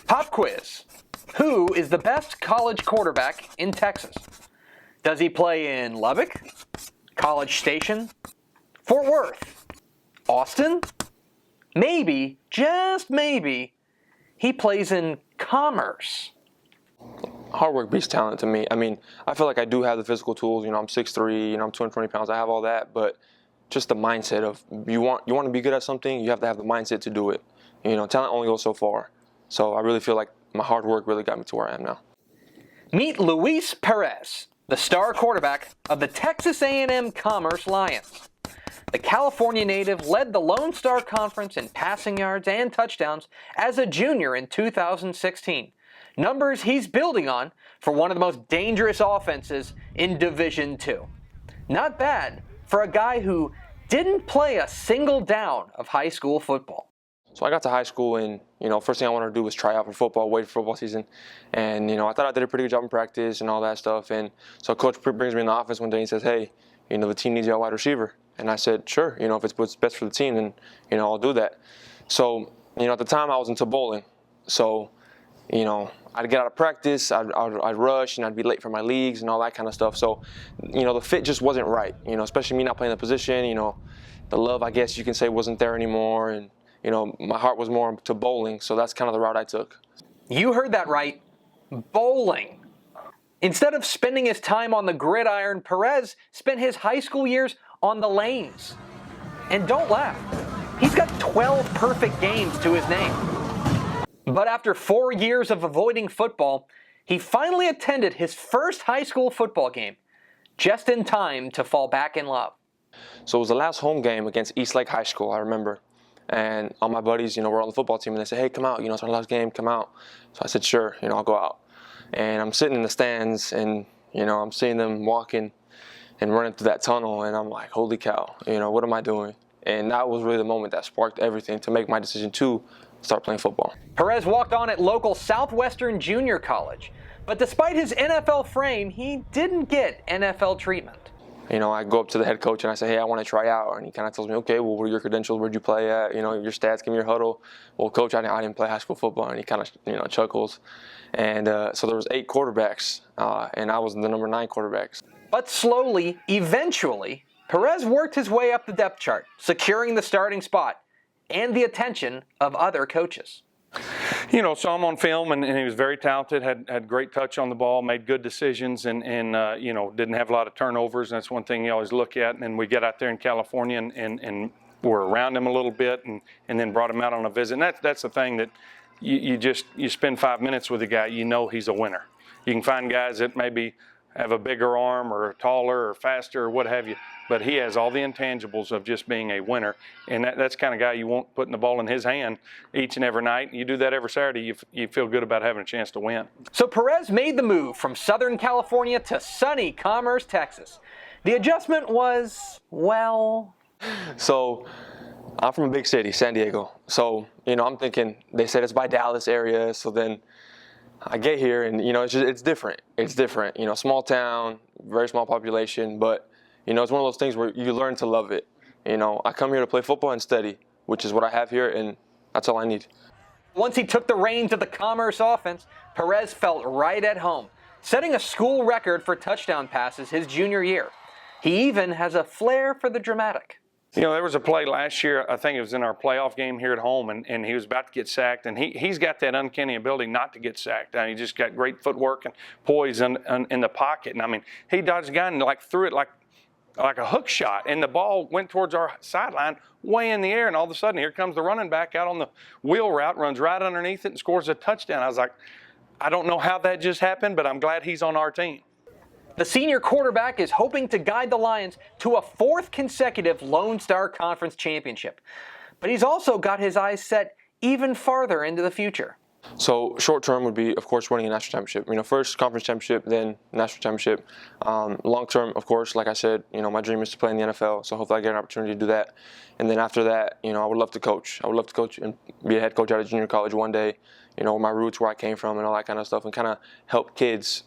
Pop quiz. Who is the best college quarterback in Texas? Does he play in Lubbock, College Station, Fort Worth, Austin? Maybe, just maybe, he plays in Commerce. Hard work beats talent to me. I mean, I feel like I do have the physical tools. I'm 6'3", I'm 220 pounds. I have all that, but just the mindset of you want to be good at something, you have to have the mindset to do it. Talent only goes so far. So I really feel like my hard work really got me to where I am now. Meet Luis Perez, the star quarterback of the Texas A&M Commerce Lions. The California native led the Lone Star Conference in passing yards and touchdowns as a junior in 2016. Numbers he's building on for one of the most dangerous offenses in Division II. Not bad for a guy who didn't play a single down of high school football. So I got to high school and, first thing I wanted to do was try out for football, wait for football season. And, I thought I did a pretty good job in practice and all that stuff. And so coach brings me in the office one day and says, hey, the team needs you at wide receiver. And I said, sure, if it's what's best for the team, then, I'll do that. So, at the time I was into bowling. So, I'd get out of practice, I'd rush, and I'd be late for my leagues and all that kind of stuff. So, the fit just wasn't right, especially me not playing the position, the love, I guess you can say, wasn't there anymore. And, my heart was more to bowling, so that's kind of the route I took. You heard that right, bowling. Instead of spending his time on the gridiron, Perez spent his high school years on the lanes. And don't laugh, he's got 12 perfect games to his name. But after 4 years of avoiding football, he finally attended his first high school football game, just in time to fall back in love. So it was the last home game against Eastlake High School, I remember. And all my buddies, were on the football team, and they said, hey, come out, it's our last game, come out. So I said, sure, I'll go out. And I'm sitting in the stands, and, I'm seeing them walking and running through that tunnel, and I'm like, holy cow, what am I doing? And that was really the moment that sparked everything to make my decision to start playing football. Perez walked on at local Southwestern Junior College, but despite his NFL frame, he didn't get NFL treatment. I go up to the head coach and I say, hey, I want to try out. And he kind of tells me, okay, well, what are your credentials? Where'd you play at? Your stats, give me your huddle. Well, coach, I didn't play high school football. And he kind of, chuckles. And so there was 8 quarterbacks, and I was the number 9 quarterback. But slowly, eventually, Perez worked his way up the depth chart, securing the starting spot and the attention of other coaches. Saw him on film, and he was very talented, had great touch on the ball, made good decisions, and didn't have a lot of turnovers. And that's one thing you always look at. And we get out there in California and we're around him a little bit, and then brought him out on a visit. And that's the thing that you spend 5 minutes with a guy, he's a winner. You can find guys that maybe have a bigger arm or taller or faster or what have you, but he has all the intangibles of just being a winner. And that's the kind of guy you want putting the ball in his hand each and every night. You do that every Saturday, you feel good about having a chance to win. So Perez made the move from Southern California to sunny Commerce, Texas. The adjustment was, well... So I'm from a big city, San Diego. So, I'm thinking, they said it's by Dallas area, so then I get here and, it's different. It's different. Small town, very small population, but, it's one of those things where you learn to love it. I come here to play football and study, which is what I have here, and that's all I need. Once he took the reins of the Commerce offense, Perez felt right at home, setting a school record for touchdown passes his junior year. He even has a flair for the dramatic. There was a play last year, I think it was in our playoff game here at home, and he was about to get sacked, and he's got that uncanny ability not to get sacked. He just got great footwork and poise in the pocket. And he dodged a guy and threw it like a hook shot, and the ball went towards our sideline way in the air, and all of a sudden here comes the running back out on the wheel route, runs right underneath it and scores a touchdown. I was like, I don't know how that just happened, but I'm glad he's on our team. The senior quarterback is hoping to guide the Lions to a 4th consecutive Lone Star Conference championship. But he's also got his eyes set even farther into the future. So short term would be, of course, winning a national championship. First conference championship, then national championship. Long term, of course, like I said, my dream is to play in the NFL. So hopefully I get an opportunity to do that. And then after that, I would love to coach. I would love to coach and be a head coach at a junior college one day. My roots, where I came from, and all that kind of stuff, and kind of help kids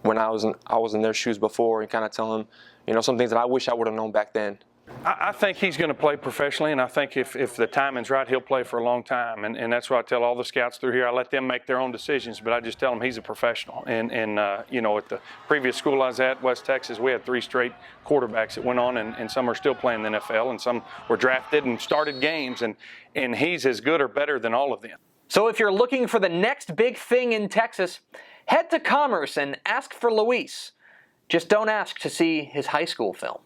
when I was in their shoes before, and kind of tell them, some things that I wish I would have known back then. I think he's going to play professionally, and I think if the timing's right, he'll play for a long time. And that's what I tell all the scouts through here. I let them make their own decisions, but I just tell them he's a professional. And you know, at the previous school I was at, West Texas, we had 3 straight quarterbacks that went on, and some are still playing the NFL, and some were drafted and started games, and he's as good or better than all of them. So if you're looking for the next big thing in Texas, head to Commerce and ask for Luis. Just don't ask to see his high school film.